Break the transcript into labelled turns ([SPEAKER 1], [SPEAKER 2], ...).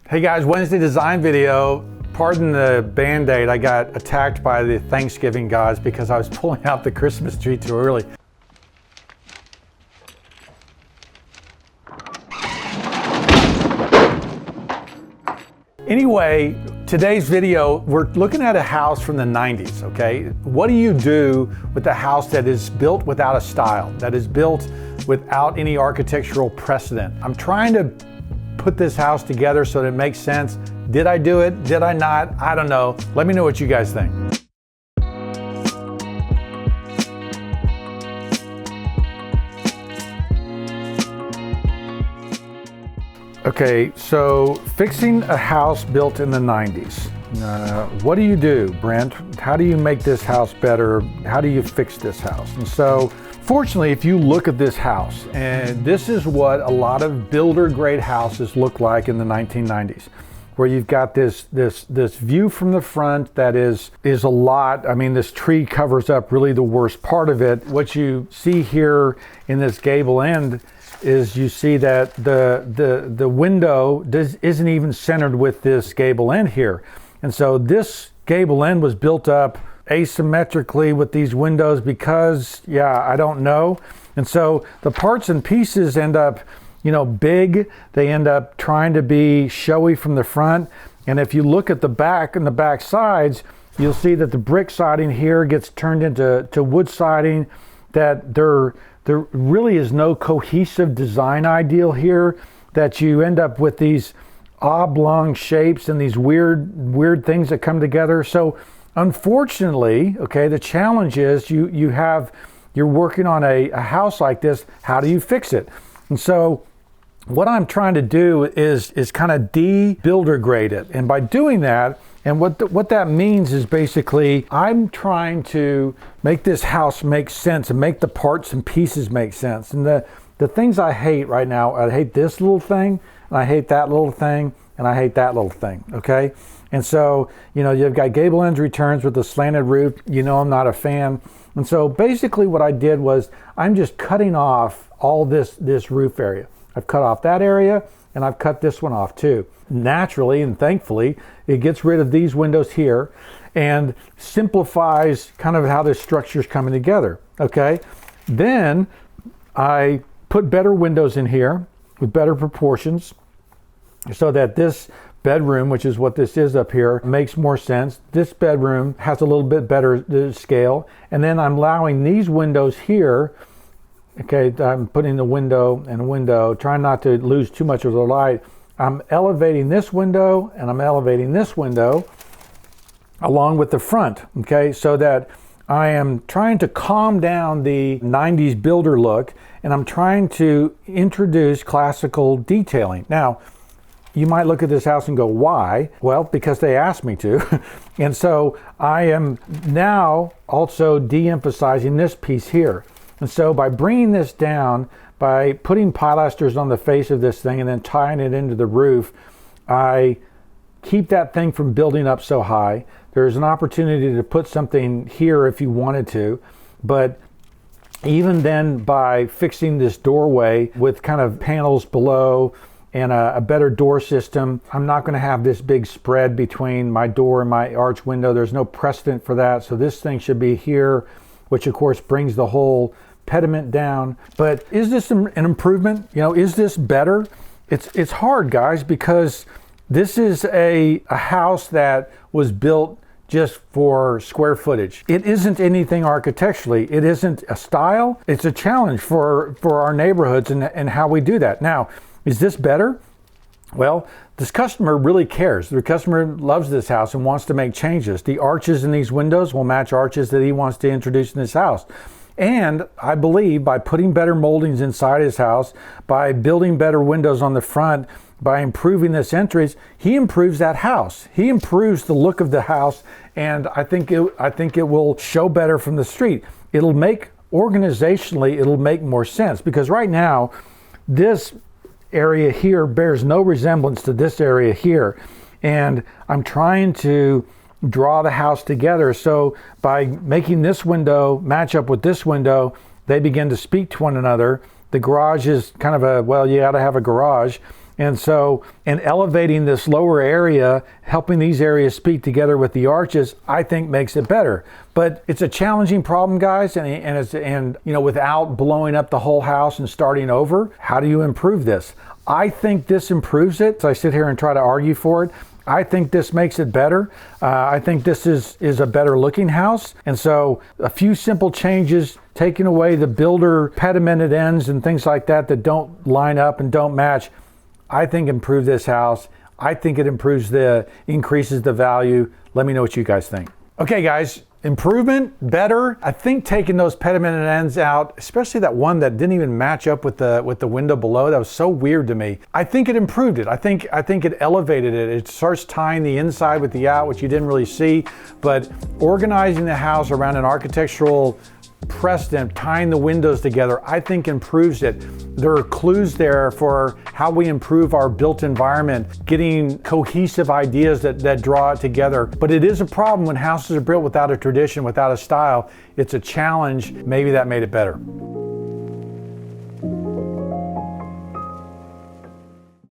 [SPEAKER 1] Hey guys, Wednesday design video. Pardon the band-aid, I got attacked by the Thanksgiving gods because I was pulling out the Christmas tree too early. Anyway, today's video, we're looking at a house from the 90s, okay? What do you do with a house that is built without a style, that is built without any architectural precedent? I'm trying to put this house together so that it makes sense. Did I do it? Did I not? I don't know. Let me know what you guys think. Okay, so fixing a house built in the 90s. What do you do, Brent? How do you make this house better? How do you fix this house? And so, fortunately, if you look at this house, and this is what a lot of builder-grade houses look like in the 1990s, where you've got this view from the front that is a lot. I mean, this tree covers up really the worst part of it. What you see here in this gable end is you see that the window isn't even centered with this gable end here. And so this gable end was built up asymmetrically with these windows because, I don't know. And so the parts and pieces end up, big. They end up trying to be showy from the front. And if you look at the back and the back sides, you'll see that the brick siding here gets turned into wood siding, that there really is no cohesive design ideal here, that you end up with these oblong shapes and these weird things that come together. So unfortunately, okay, the challenge is you're working on a house like this. How do you fix it? And so what I'm trying to do is kind of de-builder grade it. And by doing that, and what that means is basically I'm trying to make this house make sense and make the parts and pieces make sense. And the things I hate right now, I hate this little thing, and I hate that little thing, and I hate that little thing, okay? And so, you've got gable ends returns with the slanted roof. I'm not a fan. And so basically what I did was I'm just cutting off all this roof area. I've cut off that area, and I've cut this one off too. Naturally and thankfully, it gets rid of these windows here and simplifies kind of how this structure is coming together, okay? Then I put better windows in here with better proportions so that this bedroom, which is what this is up here, makes more sense. This bedroom has a little bit better scale. And then I'm allowing these windows here. Okay, I'm putting the window and a window, trying not to lose too much of the light. I'm elevating this window and I'm elevating this window along with the front, okay, so that I am trying to calm down the 90s builder look, and I'm trying to introduce classical detailing. Now, you might look at this house and go, why? Well, because they asked me to. And so I am now also de-emphasizing this piece here. And so by bringing this down, by putting pilasters on the face of this thing and then tying it into the roof, I keep that thing from building up so high. There's an opportunity to put something here if you wanted to, but even then, by fixing this doorway with kind of panels below and a better door system, I'm not going to have this big spread between my door and my arch window. There's no precedent for that. So this thing should be here, which of course brings the whole pediment down. But is this an improvement? Is this better? It's hard, guys, because this is a house that was built just for square footage. It isn't anything architecturally. It isn't a style. It's a challenge for our neighborhoods and how we do that. Now, is this better? Well, this customer really cares. The customer loves this house and wants to make changes. The arches in these windows will match arches that he wants to introduce in this house. And I believe by putting better moldings inside his house, by building better windows on the front, by improving this entrance, he improves that house. He improves the look of the house, and I think it will show better from the street. It'll make, organizationally, it'll make more sense, because right now, this area here bears no resemblance to this area here. And I'm trying to draw the house together. So by making this window match up with this window, they begin to speak to one another. The garage is kind of you got to have a garage. And elevating this lower area, helping these areas speak together with the arches, I think makes it better. But it's a challenging problem, guys, and without blowing up the whole house and starting over, how do you improve this? I think this improves it. So I sit here and try to argue for it. I think this makes it better. I think this is a better looking house. And so a few simple changes, taking away the builder pedimented ends and things like that don't line up and don't match, I think improve this house. I think it increases the value. Let me know what you guys think. Okay, guys. Improvement, better. I think taking those pedimented ends out, especially that one that didn't even match up with the window below, that was so weird to me. I think it improved it. I think it elevated it. It starts tying the inside with the out, which you didn't really see, but organizing the house around an architectural precedent, tying the windows together, I think improves it. There are clues there for how we improve our built environment, getting cohesive ideas that draw it together. But it is a problem when houses are built without a tradition, without a style. It's a challenge. Maybe that made it better.